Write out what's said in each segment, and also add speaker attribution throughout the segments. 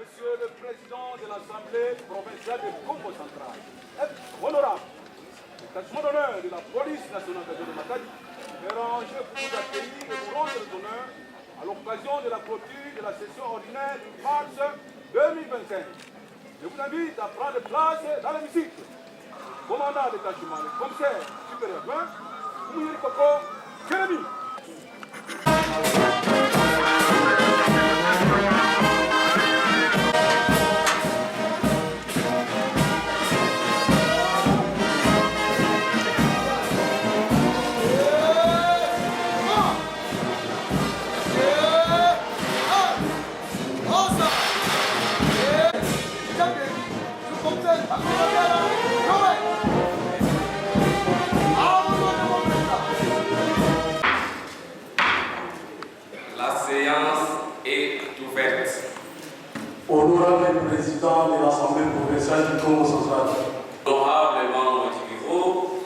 Speaker 1: Monsieur le Président de l'Assemblée provinciale de Congo central, honorable, le détachement d'honneur de la police nationale de Matadi est rangé pour vous accueillir et vous rendre les honneurs à l'occasion de la clôture de la session ordinaire du mars 2025. Je vous invite à prendre place dans l'hémicycle. Commandant de détachement, le commissaire supérieur 20, Mouyiri Koko, Jérémy.
Speaker 2: La séance est ouverte.
Speaker 3: Honorable président de l'Assemblée provinciale du Congo central.
Speaker 2: Honorable membre du bureau,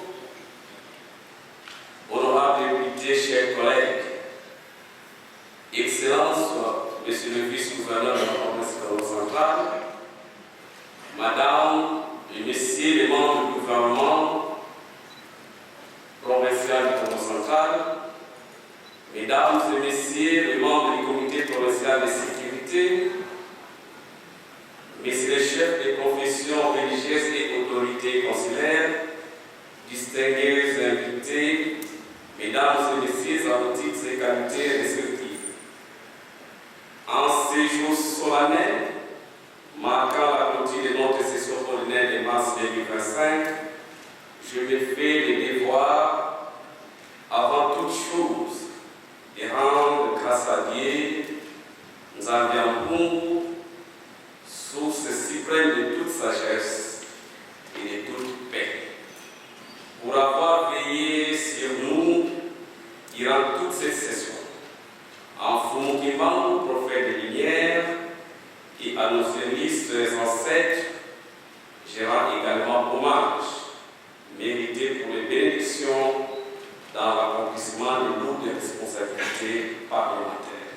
Speaker 2: honorable député, chers collègues, Excellence, Monsieur le vice-gouverneur de la province du Congo central, Madame et Messieurs les membres du gouvernement provincial du Congo central, Mesdames et Messieurs les membres du comité provincial de sécurité, Messieurs les chefs des confessions religieuses et autorités consulaires, distingués invités, Mesdames et Messieurs à vos titres et qualités respectifs. En ces jours solennels, marquant la clôture de notre session ordinaire de mars 2025, je me fais le devoir, avant toute chose, de rendre grâce à Dieu, nous envions source suprême de toute sagesse et de toute paix, pour avoir veillé sur nous durant toute cette session, en fourmillant aux prophètes de lumière et à nos illustres ancêtres, je rends également hommage mérité pour les bénédictions dans l'accomplissement de lourdes responsabilités parlementaires.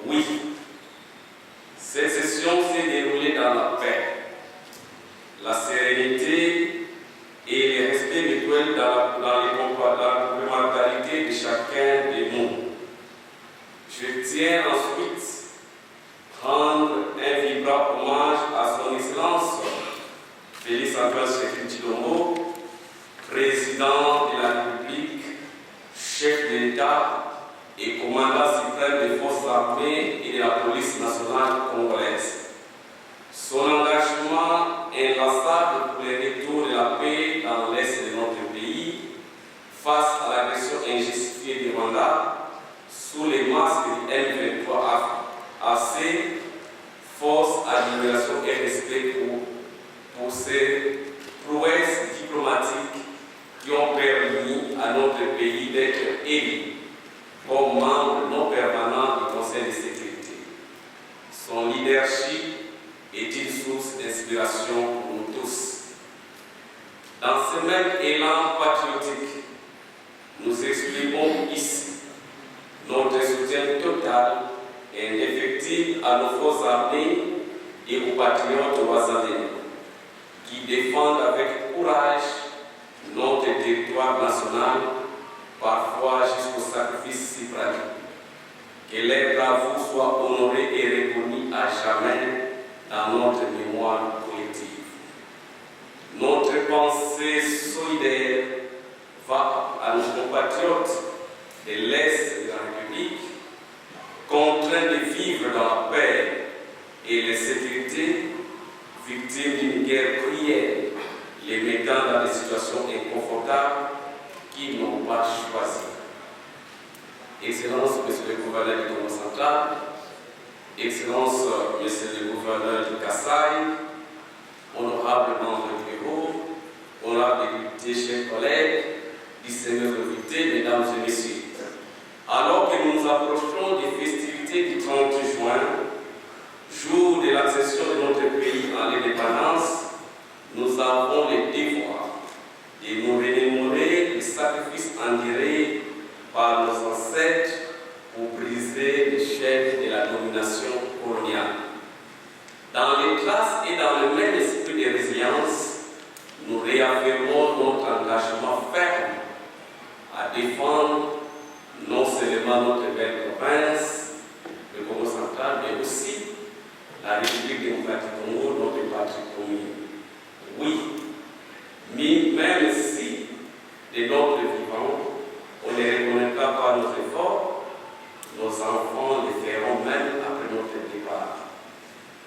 Speaker 2: Oui, cette session s'est déroulée dans la paix, la sérénité et le respect mutuel dans la complémentarité de chacun de nous. Je tiens ensuite à rendre un vibrant hommage à son Excellence Félix Antoine Tshisekedi Tshilombo, président de la République, chef de l'État et commandant suprême des forces armées et de la police nationale congolaise. Son engagement inlassable pour le retour de la paix dans l'est de notre pays face à l'agression injustifiée du Rwanda sous les masques du M23AC, force, admiration et respect pour ces prouesses diplomatiques qui ont permis à notre pays d'être élu comme membre non permanent du Conseil de sécurité. Son leadership est une source d'inspiration pour nous tous. Dans ce même élan patriotique, nous exprimons ici notre soutien total et indéfectible à nos forces armées et aux patriotes oisanais qui défendent avec courage notre territoire national, parfois jusqu'au sacrifice suprême. Que les bravoures soient honorés et reconnus à jamais dans notre mémoire collective. Notre pensée solidaire va à nos compatriotes de l'Est de la République, contraints de vivre dans la paix et la sécurité, victimes d'une guerre cruelle, les mettant dans des situations inconfortables qu'ils n'ont pas choisies. Excellence, Monsieur le gouverneur du Congo central, Excellence, Monsieur le gouverneur du Kasaï, honorables membres du bureau, honorables députés, chers collègues, distingués invités, mesdames et messieurs. Alors que nous nous approchons des festivités du 30 juin, jour de l'accession de notre pays à l'indépendance, nous avons le devoir de nous remémorer les sacrifices endurés par nos ancêtres pour briser les chaînes de la domination coloniale. Dans les classes et dans le même esprit de résilience, nous réaffirmons notre engagement ferme à défendre non seulement notre belle province, le Congo central, mais aussi la République démocratique du Congo, notre patrie commune. Oui, mais même si de notre vivant, on ne reconnaîtra pas nos efforts, nos enfants les feront même après notre départ.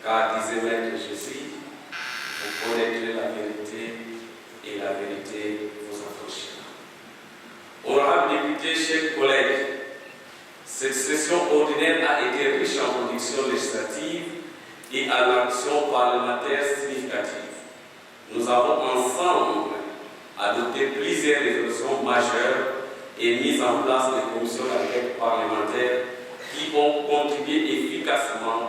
Speaker 2: Car, disait Maître Jésus, vous connaîtrez la vérité et la vérité vous affranchira. Honorables députés, chers collègues, cette session ordinaire a été riche en productions législatives et en actions parlementaires significatives. Nous avons ensemble adopté plusieurs résolutions majeures et mis en place des commissions d'enquête parlementaires qui ont contribué efficacement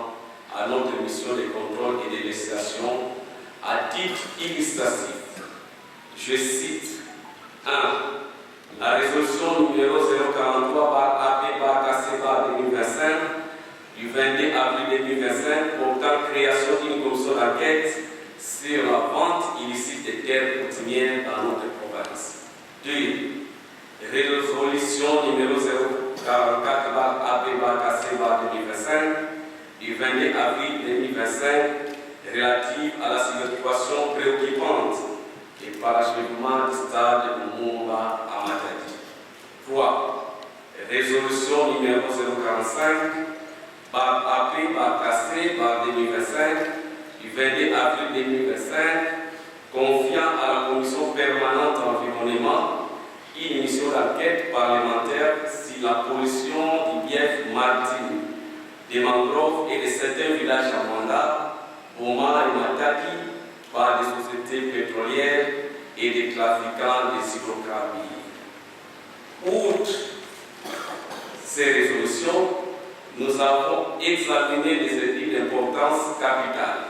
Speaker 2: à notre mission de contrôle et de législation à titre illustratif. Je cite 1. La résolution numéro 043/AP/KC/2025 du 22 avril 2025 portant création d'une commission d'enquête sur la vente illicite des terres coutumières dans notre province. 2. Résolution numéro 044/AP/KC/2025 du 22 avril 2025 relative à la situation préoccupante et parachèvement du stade de Mumba à Matadi. 3. Résolution numéro 045/AP/KC/2025 du 22 avril 2025 confiant à la Commission permanente environnement une mission d'enquête parlementaire sur la pollution du bief maritime, des mangroves et de certains villages à Manda, Boma et Matadi par des sociétés pétrolières et des trafiquants des hydrocarbures. Outre ces résolutions, nous avons examiné des études d'importance capitale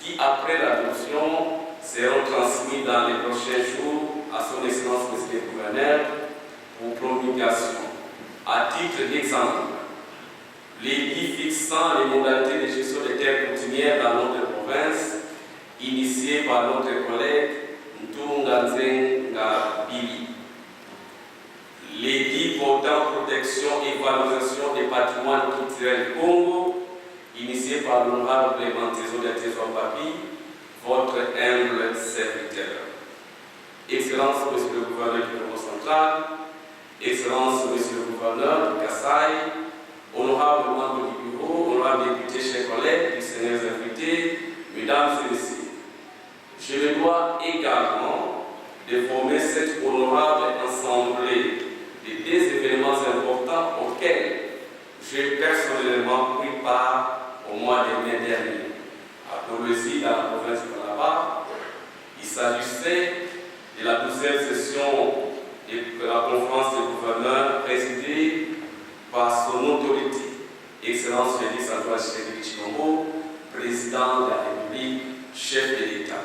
Speaker 2: qui, après l'adoption, seront transmis dans les prochains jours à son Excellence Monsieur le Gouverneur pour promulgation. À titre d'exemple, l'édit fixant les modalités de gestion des terres coutumières dans notre province, initié par notre collègue Ntunganzenga Bili. L'édit portant protection et valorisation des patrimoines culturels Congo, initié par l'honorable Mantezo de Papi, votre humble serviteur. Excellence, Monsieur le gouverneur du Congo central, Excellence, Monsieur le gouverneur du Kasaï, honorables membres du bureau, honorables députés, chers collègues, distingués invités, mesdames et messieurs, je me dois également de former cette honorable assemblée de deux événements importants auxquels j'ai personnellement pris part au mois de mai dernier. À Kolwezi, dans la province de Calabar, il s'agissait de la 12e session de la conférence des gouverneurs présidée par son autorité, Excellence Félix Antoine Tshisekedi Tshilombo, président de la République, chef de l'État.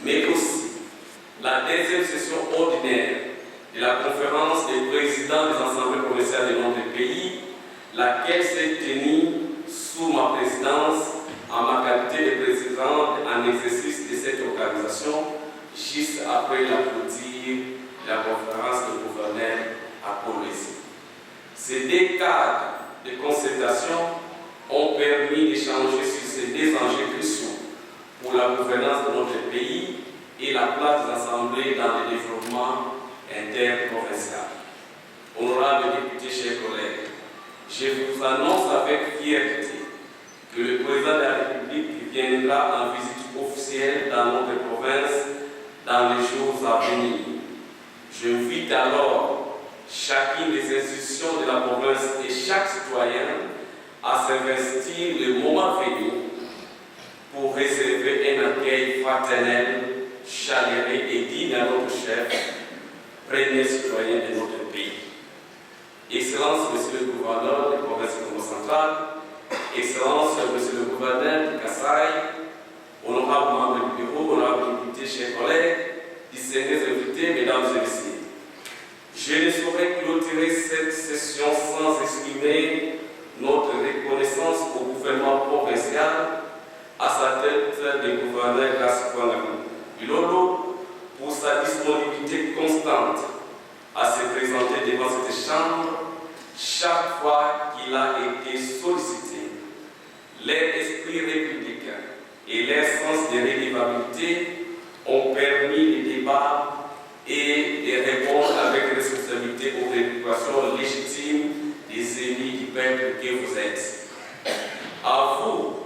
Speaker 2: Mais aussi la deuxième session ordinaire de la conférence des présidents des assemblées provinciales de notre pays, laquelle s'est tenue sous ma présidence en ma qualité de président en exercice de cette organisation, juste après la clôture de la conférence de gouverneurs à Kolwezi. Ces deux cadres de concertation ont permis d'échanger sur ces deux enjeux cruciaux pour la gouvernance de notre pays et la place des assemblées dans le développement interprovincial. Honorables députés, chers collègues, je vous annonce avec fierté que le président de la République viendra en visite officielle dans notre province dans les jours à venir. J'invite alors chacune des institutions de la province et chaque citoyen à s'investir le moment venu pour réserver un accueil fraternel, chaleureux et digne à notre chef, premier citoyen de notre pays. Excellence, Monsieur le gouverneur de la province du Congo central, Excellence, Monsieur le gouverneur du Kasaï, honorables membres du bureau, honorables députés, chers collègues, distingués invités, mesdames et messieurs. Je ne saurais clôturer cette session sans exprimer notre reconnaissance au gouvernement provincial, à sa tête le gouverneur Gaspard Bilolo, pour sa disponibilité constante à se présenter devant cette chambre chaque fois qu'il a été sollicité. Leur esprit républicain et leur sens de redevabilité ont permis les débats et de répondre avec responsabilité aux préoccupations légitimes des élus du peuple que vous êtes. À vous,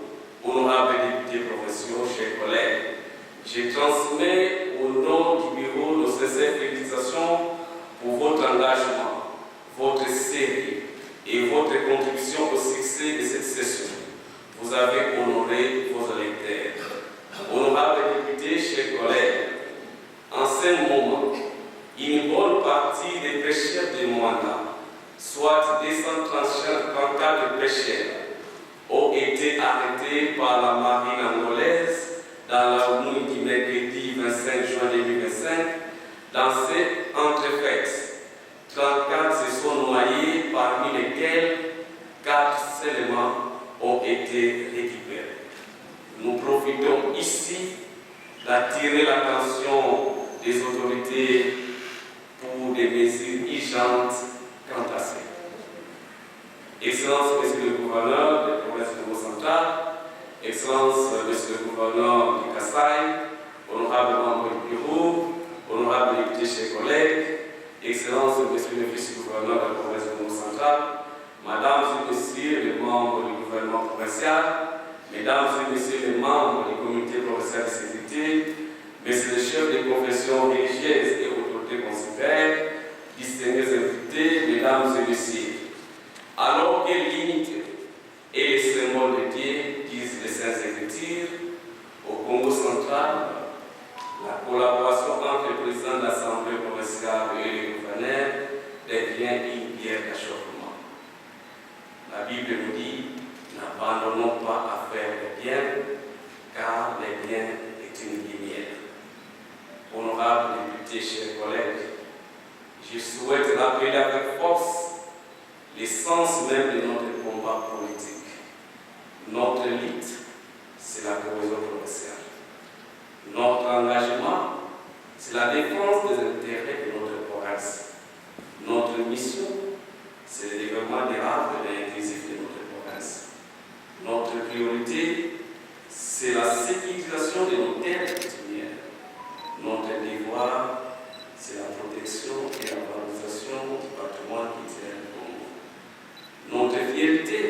Speaker 2: honorables députés provinciaux, chers collègues, je transmets au nom du bureau nos sincères félicitations pour votre engagement, votre sérieux et votre contribution au succès de cette session. Vous avez honoré vos électeurs. Honorables députés, chers collègues, en ce moment, une bonne partie des pêcheurs de Moana, soit 234 pêcheurs, ont été arrêtés par la marine angolaise dans la nuit du mercredi 25 juin 2025. Dans cette entrefaite, 34 se sont noyés, parmi lesquels 4 seulement ont été récupérés. Nous profitons ici d'attirer l'attention des autorités pour des mesures urgentes quant à ça. Excellence, Monsieur le gouverneur de la province du Congo central, Excellence, Monsieur le gouverneur du Kasaï, honorables membres du bureau, honorables députés, chers collègues, Excellence, Monsieur le vice-gouverneur de la province du Congo central, Mesdames et Messieurs les membres du gouvernement provincial, Mesdames et Messieurs les membres du comité provincial de sécurité, Messieurs les chefs des confessions religieuses et autorités consulaires, distingués invités, Mesdames et Messieurs, alors que l'unité et les symboles de Dieu disent les Saintes Écritures, au Congo central, la collaboration entre le président de l'Assemblée provinciale et le gouverneur devient une pierre d'achoppement. La Bible nous dit, n'abandonnons pas à faire le bien, car le bien est une lumière. Honorables députés, chers collègues, je souhaite rappeler avec force l'essence même de notre combat politique. Notre lutte, c'est la cohésion provinciale. Notre engagement, c'est la défense des intérêts de notre province. Notre mission, c'est le développement durable et inclusif de notre province. Notre priorité, c'est la sécurisation de nos terres coutumières. Notre devoir, c'est la protection et la valorisation du patrimoine culturel du Congo. Notre fierté,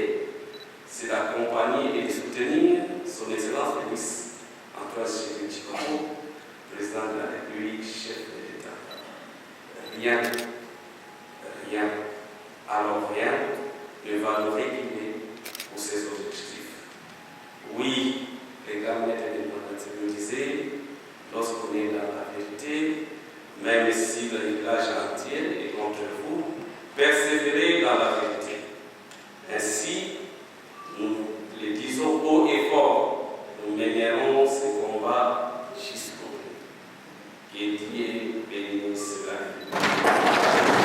Speaker 2: c'est d'accompagner et de soutenir son Excellence le ministre Antoine Tshisekedi Tshilombo, président de la République, chef de l'État. Rien ne va nous réguler pour ses objectifs. Oui, les gars me disaient, lorsqu'on est dans la vérité, même si le village entier est contre vous, persévérez dans la vérité. Ainsi, nous le disons haut et fort, nous mènerons ce combat jusqu'au bout. Que Dieu